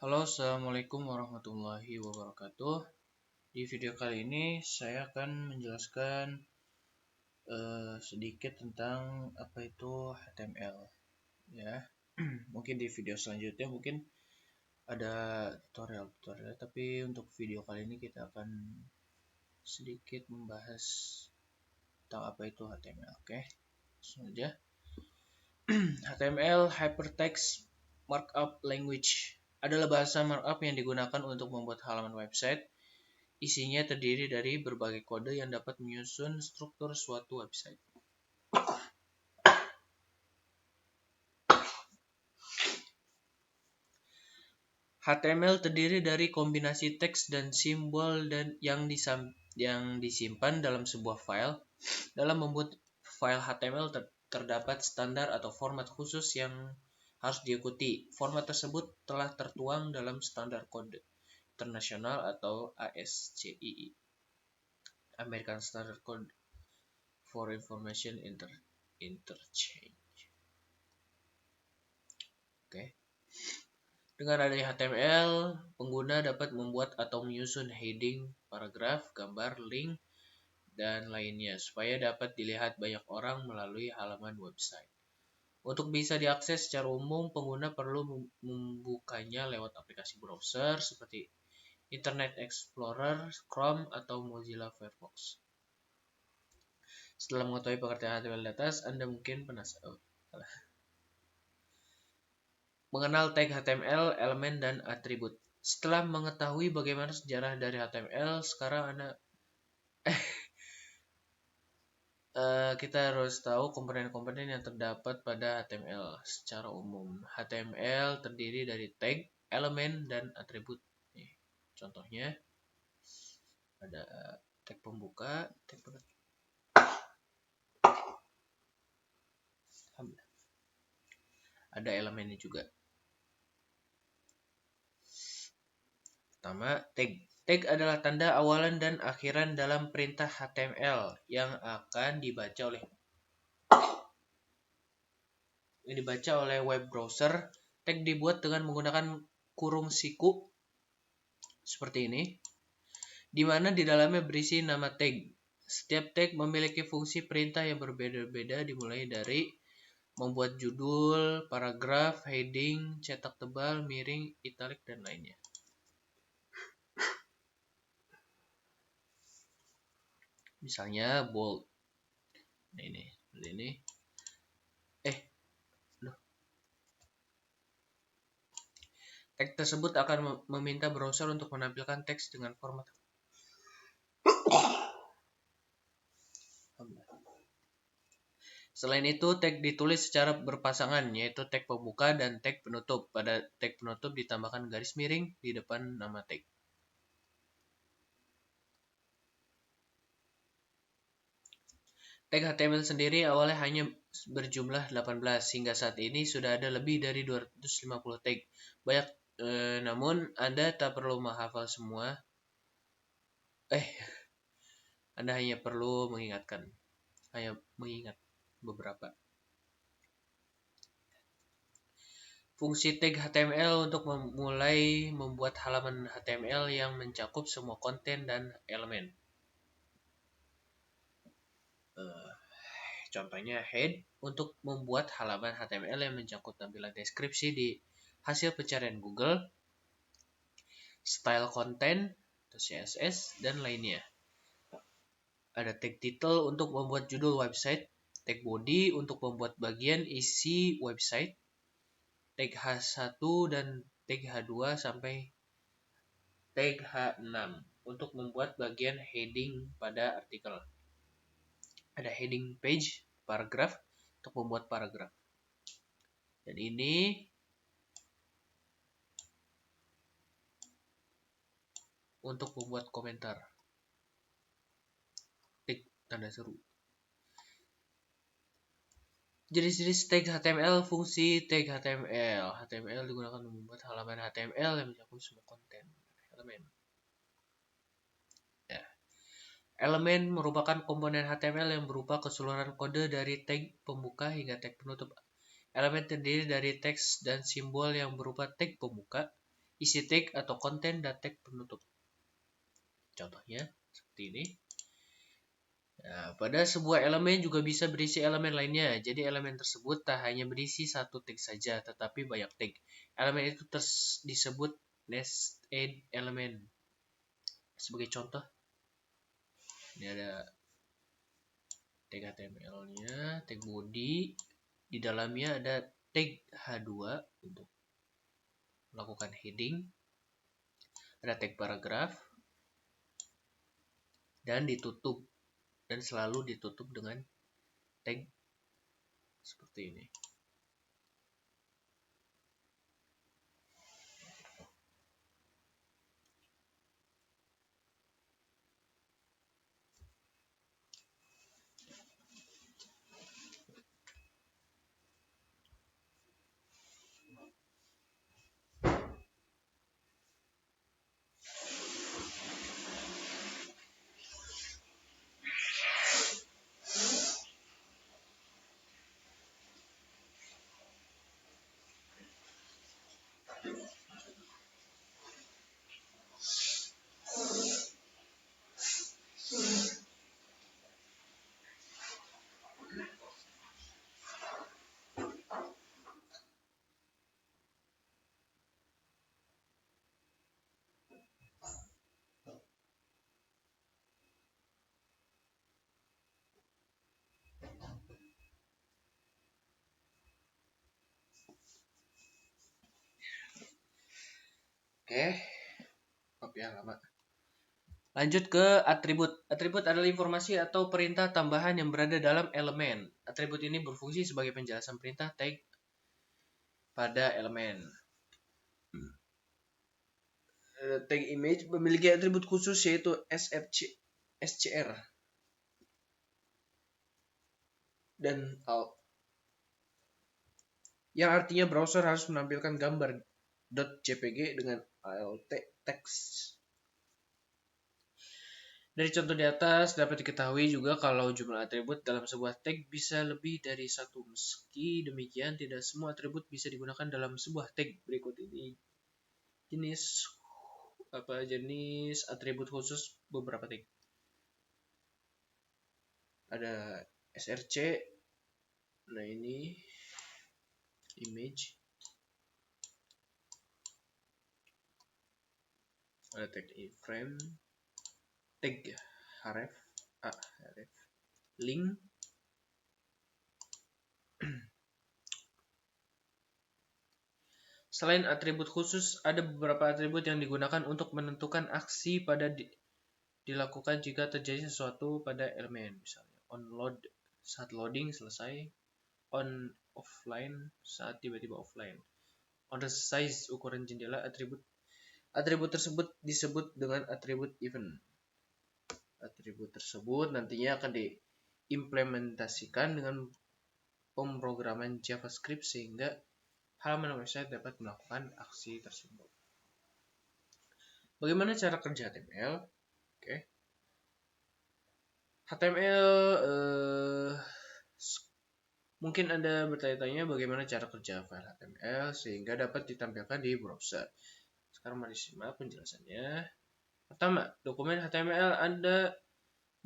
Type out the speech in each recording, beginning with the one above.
Halo, assalamualaikum warahmatullahi wabarakatuh. Di video kali ini saya akan menjelaskan sedikit tentang apa itu HTML. Ya, mungkin di video selanjutnya mungkin ada tutorial, tapi untuk video kali ini kita akan sedikit membahas tentang apa itu HTML. Oke, langsung aja. HTML Hypertext Markup Language adalah bahasa markup yang digunakan untuk membuat halaman website. Isinya terdiri dari berbagai kode yang dapat menyusun struktur suatu website. HTML terdiri dari kombinasi teks dan simbol yang disimpan dalam sebuah file. Dalam membuat file HTML terdapat standar atau format khusus yang harus diikuti. Format tersebut telah tertuang dalam standar kode internasional atau ASCII, American Standard Code for Information Interchange. Oke. Dengan adanya HTML, pengguna dapat membuat atau menyusun heading, paragraf, gambar, link, dan lainnya supaya dapat dilihat banyak orang melalui halaman website. Untuk bisa diakses secara umum, pengguna perlu membukanya lewat aplikasi browser seperti Internet Explorer, Chrome, atau Mozilla Firefox. Setelah mengetahui pengertian HTML di atas, Anda mungkin penasaran. Mengenal tag HTML, elemen, dan atribut. Setelah mengetahui bagaimana sejarah dari HTML, sekarang kita harus tahu komponen-komponen yang terdapat pada HTML secara umum. HTML terdiri dari tag, elemen, dan atribut. Nih, contohnya ada tag pembuka, tag penutup. Ada elemennya juga. Pertama, tag. Tag adalah tanda awalan dan akhiran dalam perintah HTML yang akan dibaca oleh web browser. Tag dibuat dengan menggunakan kurung siku seperti ini, di mana di dalamnya berisi nama tag. Setiap tag memiliki fungsi perintah yang berbeda-beda, dimulai dari membuat judul, paragraf, heading, cetak tebal, miring, italik, dan lainnya. Misalnya bold. Nah, ini. Tag tersebut akan meminta browser untuk menampilkan teks dengan format. Selain itu, tag ditulis secara berpasangan, yaitu tag pembuka dan tag penutup. Pada tag penutup ditambahkan garis miring di depan nama tag. Tag HTML sendiri awalnya hanya berjumlah 18, hingga saat ini sudah ada lebih dari 250 tag. Banyak, namun Anda tak perlu menghafal semua. Anda hanya perlu mengingat beberapa. Fungsi tag HTML untuk memulai membuat halaman HTML yang mencakup semua konten dan elemen. Contohnya head untuk membuat halaman HTML yang mencakup tampilan deskripsi di hasil pencarian Google, style content atau CSS, dan lainnya. Ada tag title untuk membuat judul website, tag body untuk membuat bagian isi website, tag H1 dan tag H2 sampai tag H6 untuk membuat bagian heading pada artikel. Ada heading page, paragraf untuk membuat paragraf. Dan ini untuk membuat komentar. Tanda seru. Jenis-jenis tag HTML, fungsi tag HTML. HTML digunakan untuk membuat halaman HTML yang mencakup semua konten elemen. Elemen merupakan komponen HTML yang berupa keseluruhan kode dari tag pembuka hingga tag penutup. Elemen terdiri dari teks dan simbol yang berupa tag pembuka, isi tag atau konten dan tag penutup. Contohnya seperti ini. Nah, pada sebuah elemen juga bisa berisi elemen lainnya. Jadi elemen tersebut tak hanya berisi satu tag saja, tetapi banyak tag. Elemen itu disebut nested element. Sebagai contoh, ini ada tag HTML-nya, tag body, di dalamnya ada tag H2 untuk melakukan heading, ada tag paragraf, dan ditutup, dan selalu ditutup dengan tag seperti ini. Oke, maaf ya lama. Lanjut ke atribut. Atribut adalah informasi atau perintah tambahan yang berada dalam elemen. Atribut ini berfungsi sebagai penjelasan perintah tag pada elemen. Tag image memiliki atribut khusus yaitu SCR dan alt, yang artinya browser harus menampilkan gambar .jpg dengan alt text. Dari contoh di atas dapat diketahui juga kalau jumlah atribut dalam sebuah tag bisa lebih dari satu. Meski demikian, tidak semua atribut bisa digunakan dalam sebuah tag. Berikut ini jenis atribut khusus beberapa tag. Ada src, nah ini image, ada tag iframe, tag href, link, Selain atribut khusus, ada beberapa atribut yang digunakan untuk menentukan aksi pada dilakukan jika terjadi sesuatu pada elemen. Misalnya onload saat loading selesai, on offline saat tiba-tiba offline. On the size ukuran jendela, atribut tersebut disebut dengan atribut event. Atribut tersebut nantinya akan diimplementasikan dengan pemrograman JavaScript sehingga halaman website dapat melakukan aksi tersebut. Bagaimana cara kerja HTML? Oke. HTML mungkin Anda bertanya-tanya bagaimana cara kerja file HTML sehingga dapat ditampilkan di browser. Sekarang mari simak penjelasannya. Pertama, dokumen HTML Anda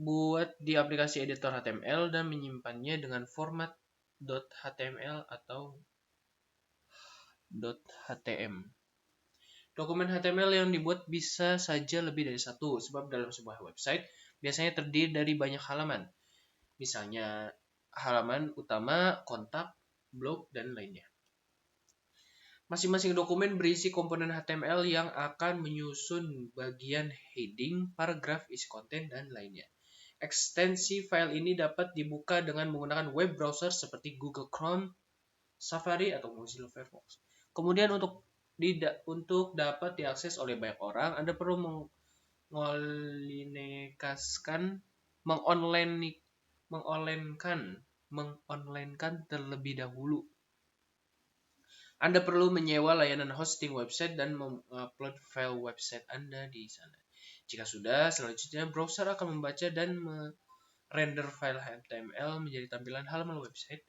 buat di aplikasi editor HTML dan menyimpannya dengan format .html atau .htm. Dokumen HTML yang dibuat bisa saja lebih dari satu, sebab dalam sebuah website biasanya terdiri dari banyak halaman. Misalnya halaman utama, kontak, blog, dan lainnya. Masing-masing dokumen berisi komponen HTML yang akan menyusun bagian heading, paragraf, isi konten, dan lainnya. Ekstensi file ini dapat dibuka dengan menggunakan web browser seperti Google Chrome, Safari, atau Mozilla Firefox. Kemudian untuk dapat diakses oleh banyak orang, Anda perlu mengonlinekan terlebih dahulu. Anda perlu menyewa layanan hosting website dan mengupload file website Anda di sana. Jika sudah, selanjutnya browser akan membaca dan merender file HTML menjadi tampilan halaman website.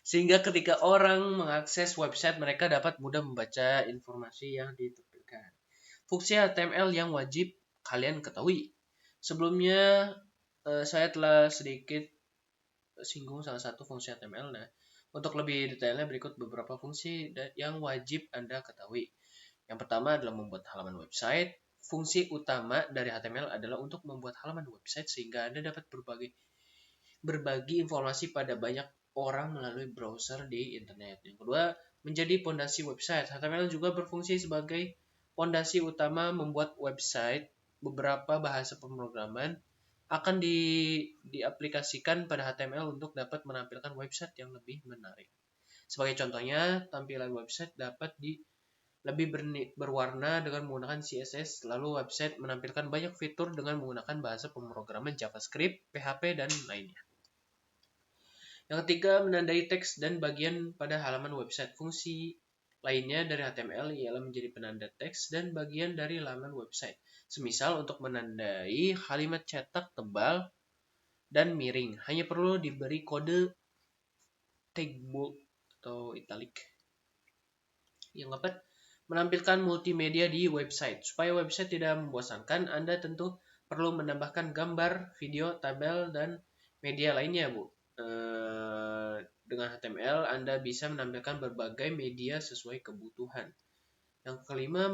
Sehingga ketika orang mengakses website, mereka dapat mudah membaca informasi yang ditampilkan. Fungsi HTML yang wajib kalian ketahui. Sebelumnya saya telah sedikit singgung salah satu fungsi HTML. Nah, untuk lebih detailnya berikut beberapa fungsi yang wajib Anda ketahui. Yang pertama adalah membuat halaman website. Fungsi utama dari HTML adalah untuk membuat halaman website sehingga Anda dapat berbagi informasi pada banyak orang melalui browser di internet. Yang kedua, menjadi pondasi website. HTML juga berfungsi sebagai pondasi utama membuat website. Beberapa bahasa pemrograman akan diaplikasikan pada HTML untuk dapat menampilkan website yang lebih menarik. Sebagai contohnya, tampilan website dapat lebih berwarna dengan menggunakan CSS, lalu website menampilkan banyak fitur dengan menggunakan bahasa pemrograman JavaScript, PHP, dan lainnya. Yang ketiga, menandai teks dan bagian pada halaman website. Fungsi lainnya dari HTML ialah menjadi penanda teks dan bagian dari halaman website. Semisal untuk menandai kalimat cetak tebal dan miring, hanya perlu diberi kode tag bold atau italic. Yang keempat, menampilkan multimedia di website. Supaya website tidak membosankan, Anda tentu perlu menambahkan gambar, video, tabel, dan media lainnya, Bu. Dengan HTML, Anda bisa menampilkan berbagai media sesuai kebutuhan. Yang kelima,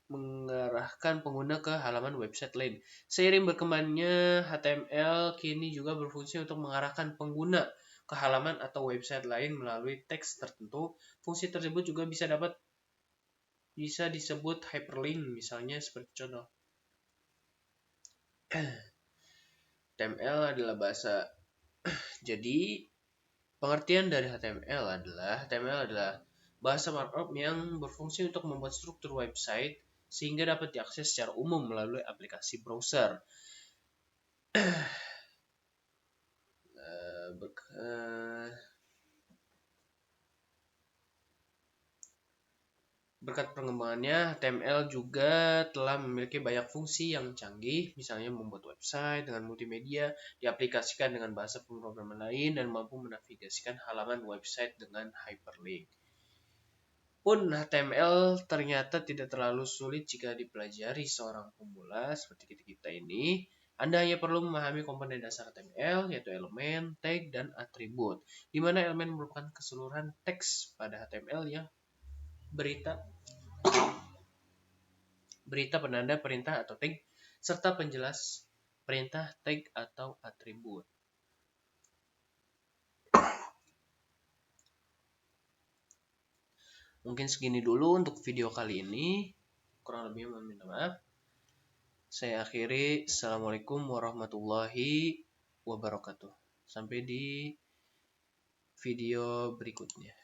mengarahkan pengguna ke halaman website lain. Seiring berkembangnya HTML, kini juga berfungsi untuk mengarahkan pengguna ke halaman atau website lain melalui teks tertentu. Fungsi tersebut juga bisa disebut hyperlink, misalnya seperti contoh. HTML adalah bahasa. Jadi, pengertian dari HTML adalah bahasa markup yang berfungsi untuk membuat struktur website sehingga dapat diakses secara umum melalui aplikasi browser. Berkat pengembangannya, HTML juga telah memiliki banyak fungsi yang canggih, misalnya membuat website dengan multimedia, diaplikasikan dengan bahasa pemrograman lain, dan mampu menavigasikan halaman website dengan hyperlink. Pun HTML ternyata tidak terlalu sulit jika dipelajari seorang pemula seperti kita ini. Anda hanya perlu memahami komponen dasar HTML, yaitu elemen, tag, dan atribut, di mana elemen merupakan keseluruhan teks pada HTML yang berita penanda perintah atau tag, serta penjelas perintah, tag, atau atribut. Mungkin segini dulu untuk video kali ini. Kurang lebih meminta maaf. Saya akhiri. Assalamualaikum warahmatullahi wabarakatuh. Sampai di video berikutnya.